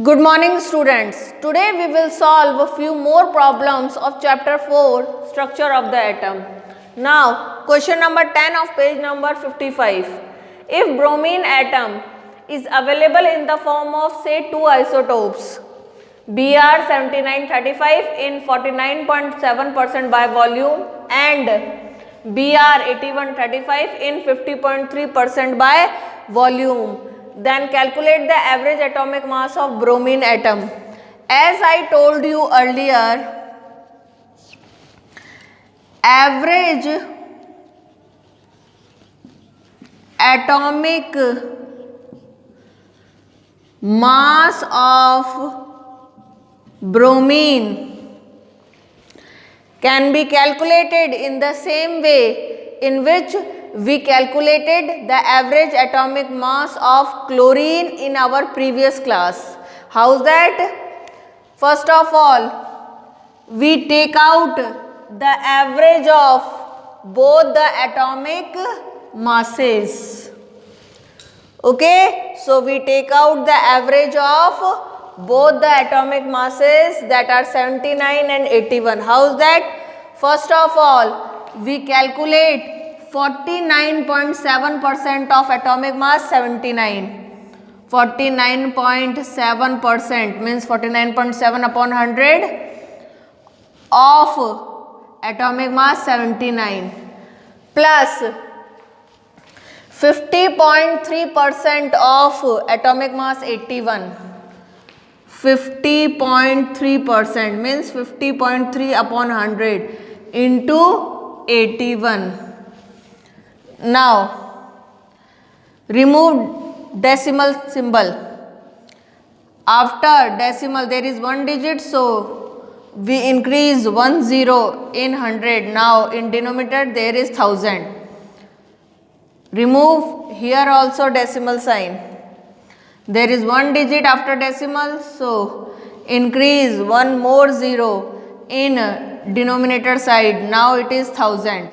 Good morning students. Today we will solve a few more problems of chapter 4 structure of the atom. Now question number 10 of page number 55. If bromine atom is available in the form of say two isotopes Br 7935 in 49.7% by volume and Br 8135 in 50.3% by volume, then calculate the average atomic mass of bromine atom. As I told you earlier, average atomic mass of bromine can be calculated in the same way in which we calculated the average atomic mass of chlorine in our previous class. How's that? First of all, we take out the average of both the atomic masses. Okay, so we take out the average of both the atomic masses, that are 79 and 81. How's that? First of all, we calculate 49.7% of atomic mass 79. 49.7% means 49.7 upon 100 of atomic mass 79 plus 50.3% of atomic mass 81. 50.3% means 50.3 upon 100 into 81. Now remove decimal symbol. After decimal there is one digit, so we increase 1 0 in 100. Now in denominator there is 1000. Remove here also decimal sign. There is one digit after decimal, so increase one more 0 in denominator side. Now it is 1000.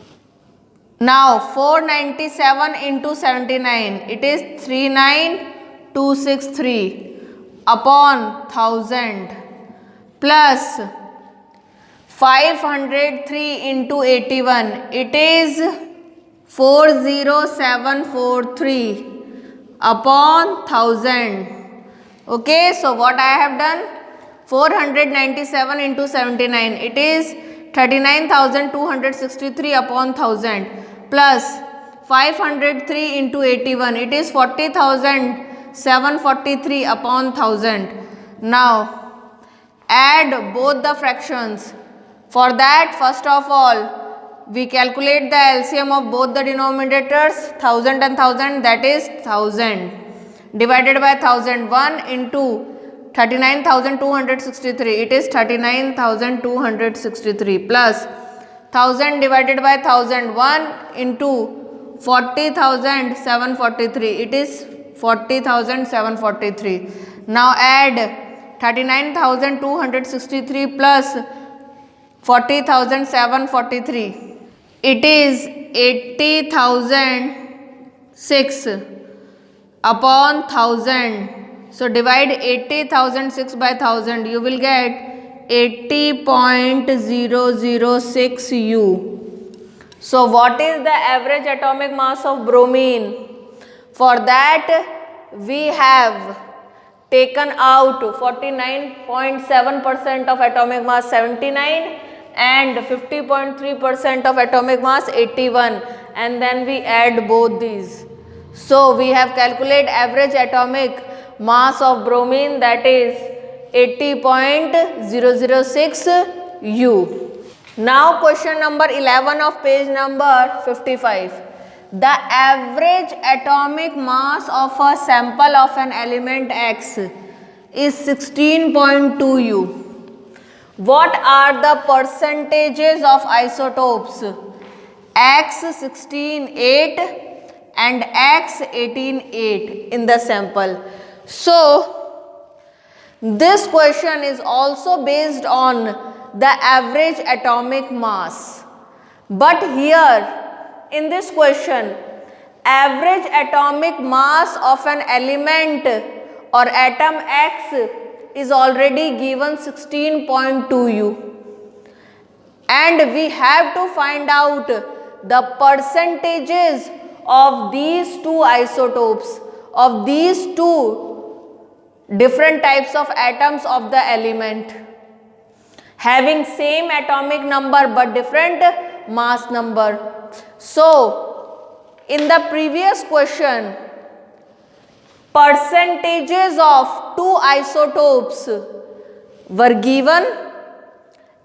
Now 497 into 79, it is 39263 upon 1000 plus 503 into 81, it is 40743 upon 1000. Okay, so what I have done, 497 into 79, it is 39,263 upon 1000 plus 503 into 81, it is 40,743 upon 1000. Now add both the fractions. For that, first of all, we calculate the LCM of both the denominators, 1000 and 1000, that is 1000 divided by 1001 into 39,263, it is 39,263 plus 1000 divided by 1001 into 40,743, it is 40,743. Now add 39,263 plus 40,743. It is 80,006 upon 1000. So divide 80,006 by 1000. You will get 80.006 U. So what is the average atomic mass of bromine? For that we have taken out 49.7% of atomic mass 79 and 50.3% of atomic mass 81, and then we add both these. So we have calculated average atomic mass of bromine, that is 80.006 U. Now question number 11 of page number 55. The average atomic mass of a sample of an element X is 16.2 U. What are the percentages of isotopes X 16.8 and X 18.8 in the sample? So this question is also based on the average atomic mass, but here in this question average atomic mass of an element or atom X is already given 16.2U. And we have to find out the percentages of these two isotopes, of these two different types of atoms of the element having same atomic number but different mass number. So, in the previous question, percentages of two isotopes were given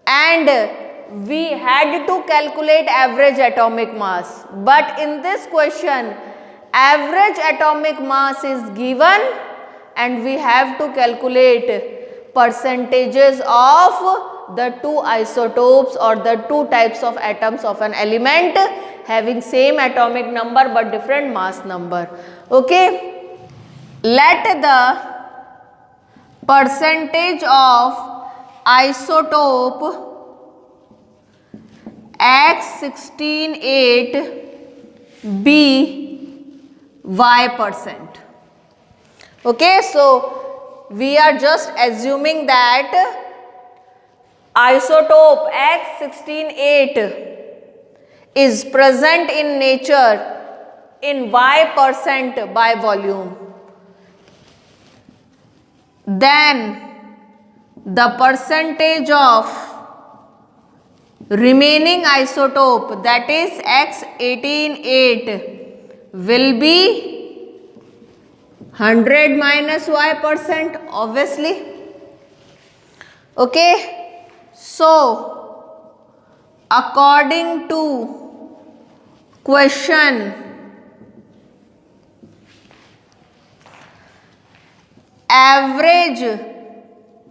and we had to calculate average atomic mass. But in this question, average atomic mass is given and we have to calculate percentages of the two isotopes or the two types of atoms of an element having same atomic number but different mass number. Okay. Let the percentage of isotope X168 be Y%. Okay, so we are just assuming that isotope X168 is present in nature in Y% by volume. Then the percentage of remaining isotope, that is X188, will be 100 minus Y%, obviously. Okay, so according to question, average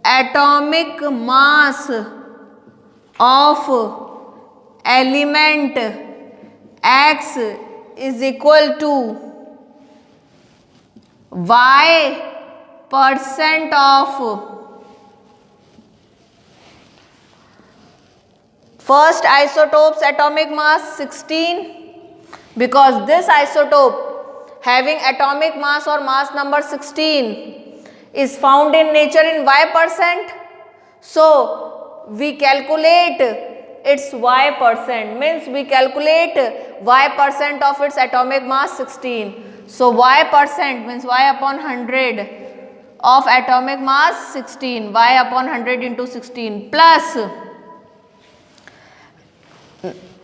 atomic mass of element X is equal to Y% of first isotope's atomic mass 16, because this isotope having atomic mass or mass number 16 is found in nature in Y%. So we calculate its Y%, means we calculate Y% of its atomic mass 16. So Y% means Y upon 100 of atomic mass 16, Y upon 100 into 16 plus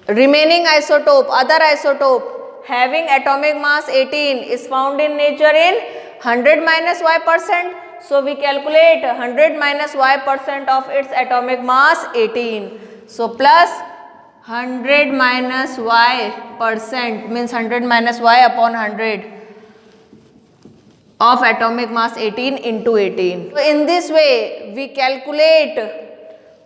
remaining isotope, other isotope having atomic mass 18 is found in nature in 100 minus Y%. So we calculate 100 minus Y% of its atomic mass 18. So plus 100 minus Y% means 100 minus Y upon 100 of atomic mass 18 into 18. So in this way we calculate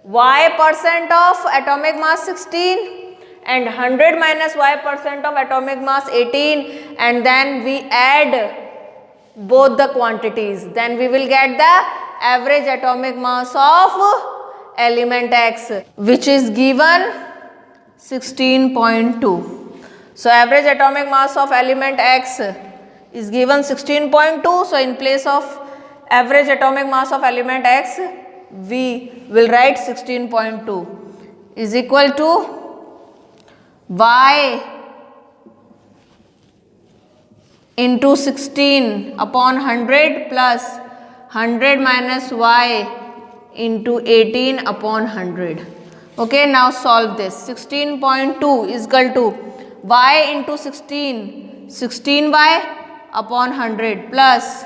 Y% of atomic mass 16 and 100 minus Y% of atomic mass 18, and then we add both the quantities, then we will get the average atomic mass of element X, which is given 16.2. So average atomic mass of element X is given 16.2. So in place of average atomic mass of element X, we will write 16.2 is equal to Y into 16 upon 100 plus 100 minus Y into 18 upon 100. Okay, now solve this. 16.2 is equal to Y into 16, 16Y upon 100 plus,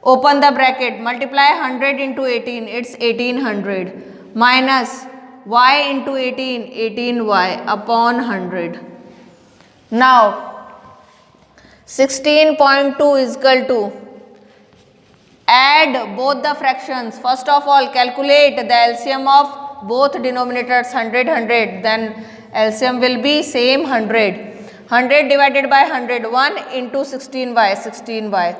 open the bracket, multiply 100 into 18, it's 1800 minus Y into 18, 18Y upon 100. Now 16.2 is equal to, add both the fractions. First of all, calculate the LCM of both denominators, 100, 100. Then LCM will be same 100. 100 divided by 100, 1 into 16y, 16y.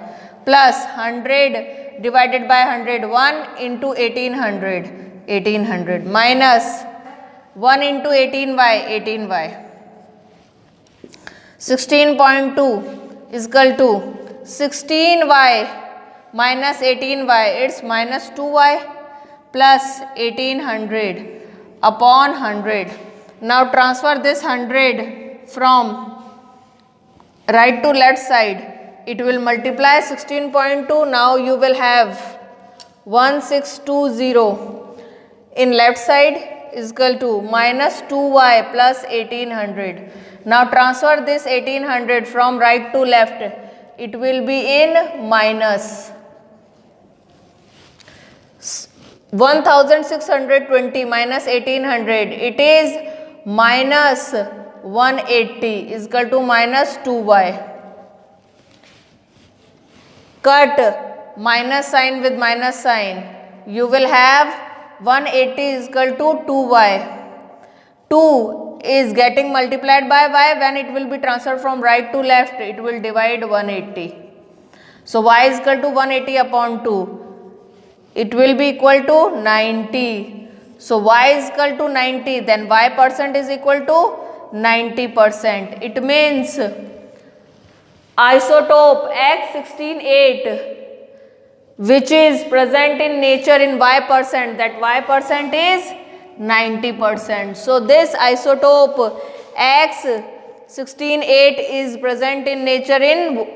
Plus 100 divided by 100, 1 into 1800, 1800. Minus 1 into 18y, 18y. 16.2 is equal to 16y minus 18y, it's minus 2y plus 1800 upon 100. Now transfer this 100 from right to left side. It will multiply 16.2. Now you will have 1620 in left side is equal to minus 2y plus 1800. Now transfer this 1800 from right to left. It will be in minus 1620 minus 1800. It is minus 180 is equal to minus 2y. Cut minus sign with minus sign. You will have 180 is equal to 2y. 2 is getting multiplied by y. When it will be transferred from right to left, it will divide 180. So y is equal to 180 upon 2. It will be equal to 90. So y is equal to 90. Then y percent is equal to 90%. It means isotope X168 which is present in nature in y percent, that y percent is 90%. So this isotope X168 is present in nature in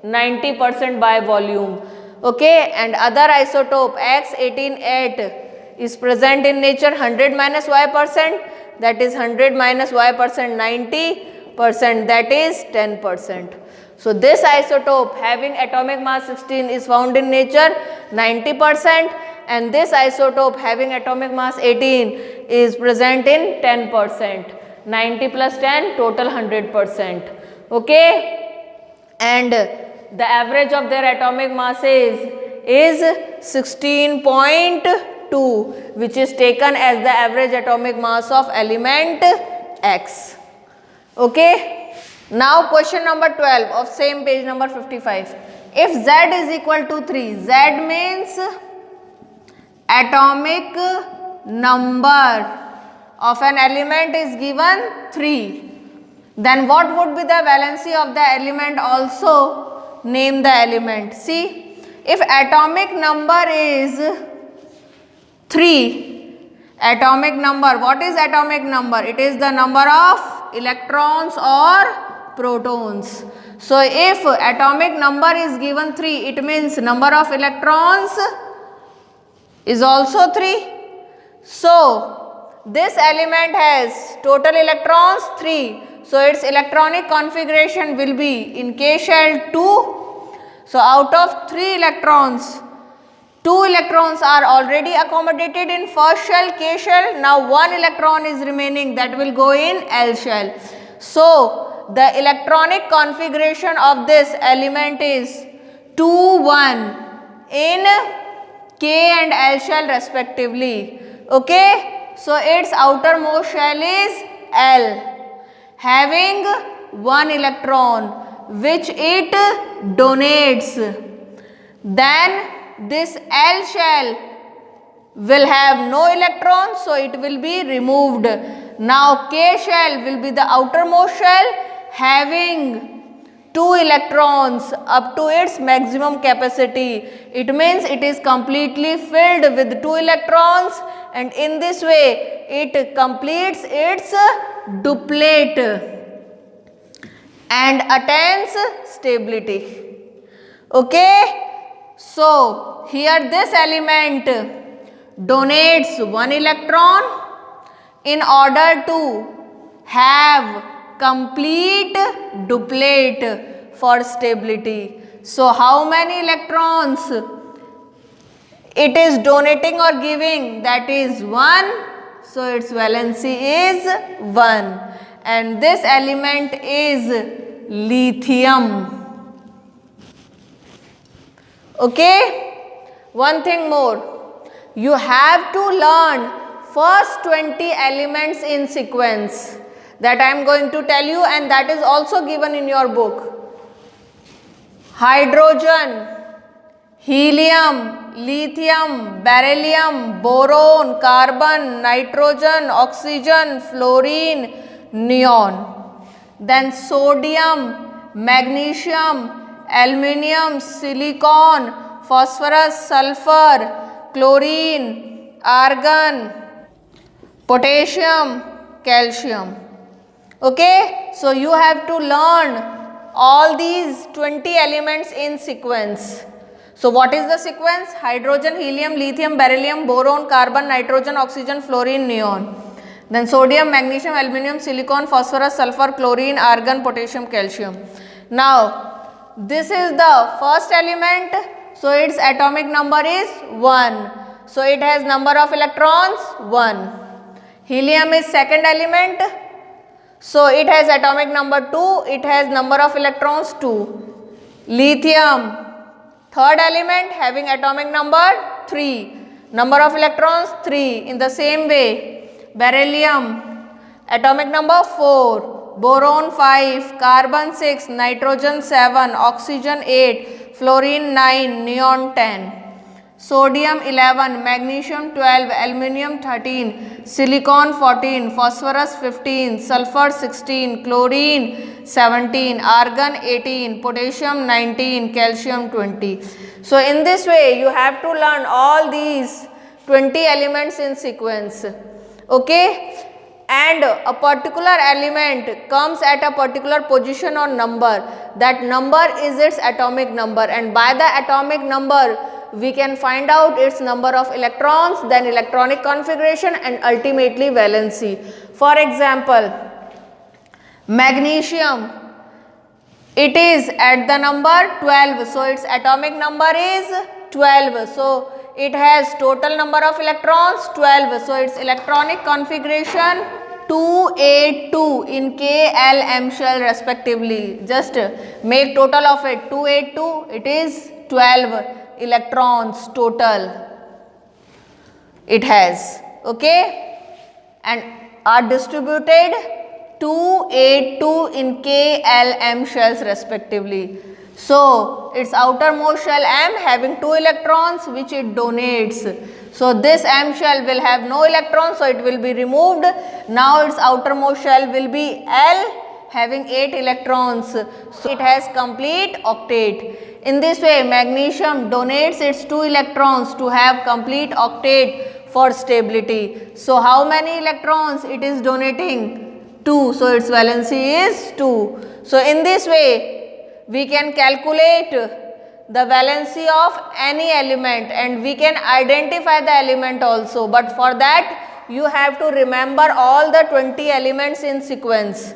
90% by volume. Okay, and other isotope X188 is present in nature 100 minus y percent, that is 100 minus y percent 90%, that is 10%. So this isotope having atomic mass 16 is found in nature 90%, and this isotope having atomic mass 18 is present in 10%. 90 plus 10 total 100%. Okay, and the average of their atomic masses is 16.2, which is taken as the average atomic mass of element X. Okay. Now question number 12 of same page number 55. If Z is equal to 3, Z means atomic number of an element is given 3. Then what would be the valency of the element? Also name the element. See, if atomic number is 3, atomic number, what is atomic number? It is the number of electrons or protons. So if atomic number is given 3, it means number of electrons is also 3. So this element has total electrons 3. So its electronic configuration will be in K shell 2. So out of 3 electrons, 2 electrons are already accommodated in first shell K shell. Now 1 electron is remaining, that will go in L shell. So the electronic configuration of this element is 2, 1 in K and L shell respectively. Okay, so its outermost shell is L, having 1 electron which it donates. Then this L shell will have no electrons, so it will be removed. Now K shell will be the outermost shell having 2 electrons up to its maximum capacity. It means it is completely filled with 2 electrons, and in this way it completes its duplet and attains stability. Okay, so here this element donates 1 electron in order to have complete duplet for stability. So how many electrons it is donating or giving? That is 1. So its valency is 1, and this element is lithium. Okay, one thing more, you have to learn first 20 elements in sequence. That I am going to tell you, and that is also given in your book. Hydrogen, helium, lithium, beryllium, boron, carbon, nitrogen, oxygen, fluorine, neon. Then sodium, magnesium, aluminium, silicon, phosphorus, sulfur, chlorine, argon, potassium, calcium. Okay, so you have to learn all these 20 elements in sequence. So what is the sequence? Hydrogen, helium, lithium, beryllium, boron, carbon, nitrogen, oxygen, fluorine, neon. Then sodium, magnesium, aluminum, silicon, phosphorus, sulfur, chlorine, argon, potassium, calcium. Now this is the first element, so its atomic number is 1. So it has number of electrons 1. Helium is second element, so it has atomic number 2, it has number of electrons 2. Lithium, third element, having atomic number 3, number of electrons 3. In the same way, beryllium, atomic number 4, boron 5, carbon 6, nitrogen 7, oxygen 8, fluorine 9, neon 10. Sodium 11, magnesium 12, aluminum 13, silicon 14, phosphorus 15, sulfur 16, chlorine 17, argon 18, potassium 19, calcium 20. So in this way you have to learn all these 20 elements in sequence. Okay, and a particular element comes at a particular position or number. That number is its atomic number, and by the atomic number we can find out its number of electrons, then electronic configuration, and ultimately valency. For example, magnesium, it is at the number 12, so its atomic number is 12. So it has total number of electrons 12, so its electronic configuration 282 in K, L, M shell respectively. Just make total of it, 282, it is 12 electrons total it has. Okay, and are distributed 282 in K, L, M shells respectively. So its outermost shell M having 2 electrons which it donates. So this M shell will have no electrons, so it will be removed. Now its outermost shell will be L having 8 electrons. So it has complete octet. In this way, magnesium donates its 2 electrons to have complete octet for stability. So how many electrons it is donating? 2. So its valency is 2. So in this way, we can calculate the valency of any element, and we can identify the element also. But for that, you have to remember all the 20 elements in sequence.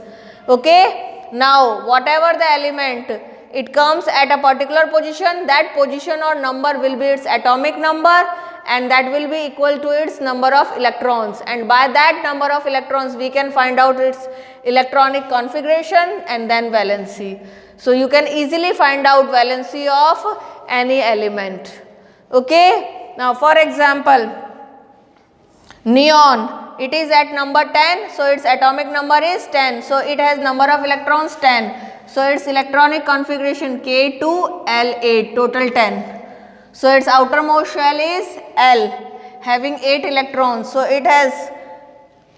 Okay. Now, whatever the element, it comes at a particular position, that position or number will be its atomic number, and that will be equal to its number of electrons, and by that number of electrons we can find out its electronic configuration and then valency. So you can easily find out valency of any element. Okay. Now for example, neon, it is at number 10, so its atomic number is 10, so it has number of electrons 10. So its electronic configuration K2, L8, total 10. So its outermost shell is L having 8 electrons. So it has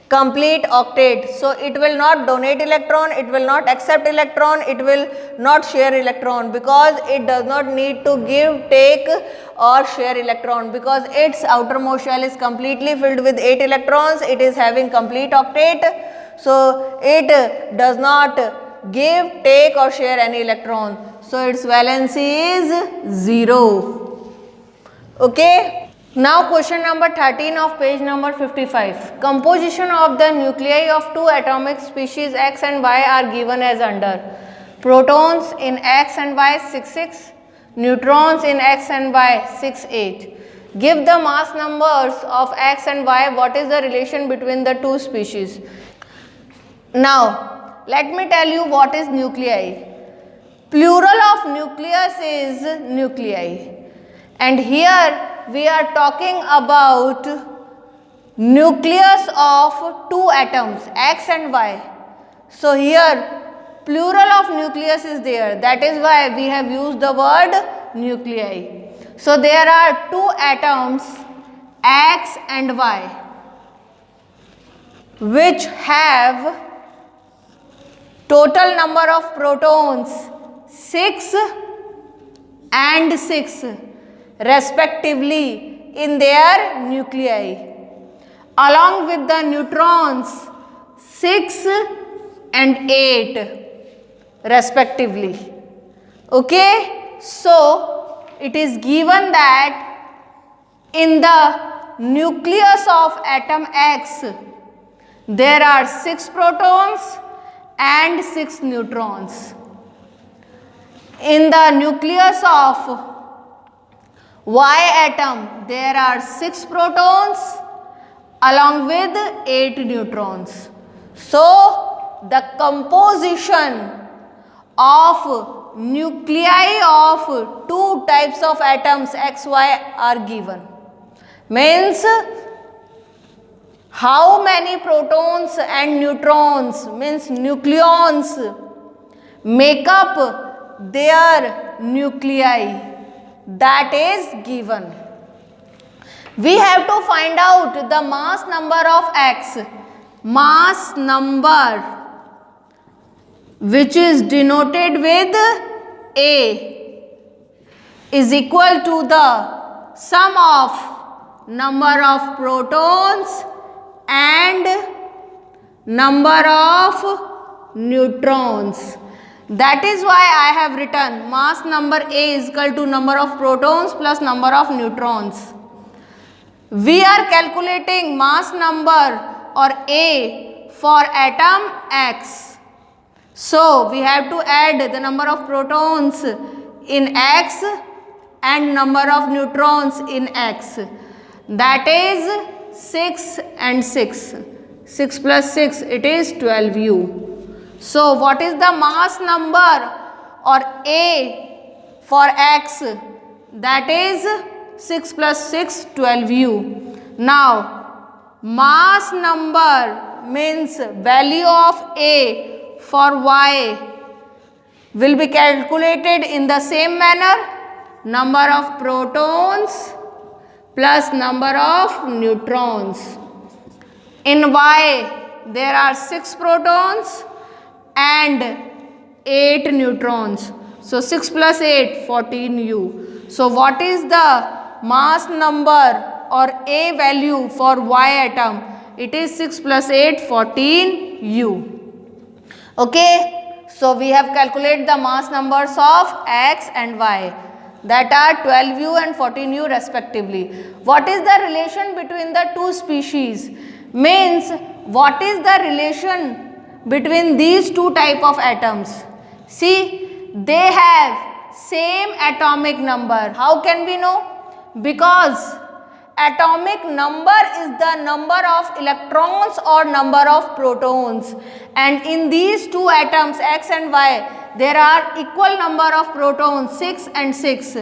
complete octet. So it will not donate electron, it will not accept electron, it will not share electron, because it does not need to give, take or share electron, because its outermost shell is completely filled with 8 electrons. It is having complete octet. So it does not give, take or share any electron. So its valency is 0. Okay. Now question number 13 of page number 55. Composition of the nuclei of two atomic species X and Y are given as under. Protons in X and Y 6,6, neutrons in X and Y 6,8. Give the mass numbers of X and Y. What is the relation between the two species? Now let me tell you what is nuclei. Plural of nucleus is nuclei, and here we are talking about nucleus of two atoms X and Y. So here plural of nucleus is there, that is why we have used the word nuclei. So there are two atoms X and Y which have total number of protons 6 and 6. respectively in their nuclei. Along with the neutrons 6 and 8 respectively. Okay, so it is given that in the nucleus of atom X there are 6 protons and 6 neutrons. In the nucleus of Y atom there are 6 protons along with 8 neutrons. So the composition of nuclei of two types of atoms X, Y are given. Means how many protons and neutrons, means nucleons, make up their nuclei, that is given. We have to find out the mass number of X. Mass number, which is denoted with A, is equal to the sum of number of protons and number of neutrons. That is why I have written mass number A is equal to number of protons plus number of neutrons. We are calculating mass number or A for atom X. So we have to add the number of protons in X and number of neutrons in X. That is 6 and 6. 6 plus 6, it is 12U. So what is the mass number or A for X? That is 6 plus 6, 12U. Now mass number means value of A for Y will be calculated in the same manner. Number of protons plus number of neutrons. In Y there are 6 protons and 8 neutrons. So 6 plus 8, 14U. So what is the mass number or A value for Y atom? It is 6 plus 8, 14U. Okay. So we have calculated the mass numbers of X and Y, that are 12U and 14U respectively. What is the relation between the two species? Means what is the relation between these two type of atoms? See, they have same atomic number. How can we know? Because atomic number is the number of electrons or number of protons, and in these two atoms X and Y there are equal number of protons, 6 and 6.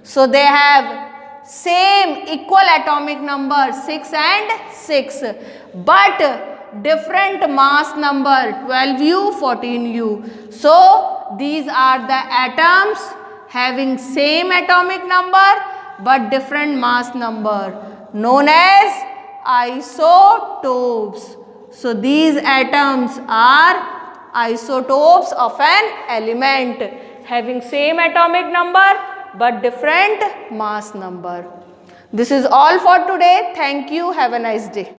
So they have same equal atomic number, 6 and 6, but different mass number, 12U, 14U. So these are the atoms having same atomic number but different mass number, known as isotopes. So these atoms are isotopes of an element having same atomic number but different mass number. This is all for today. Thank you. Have a nice day.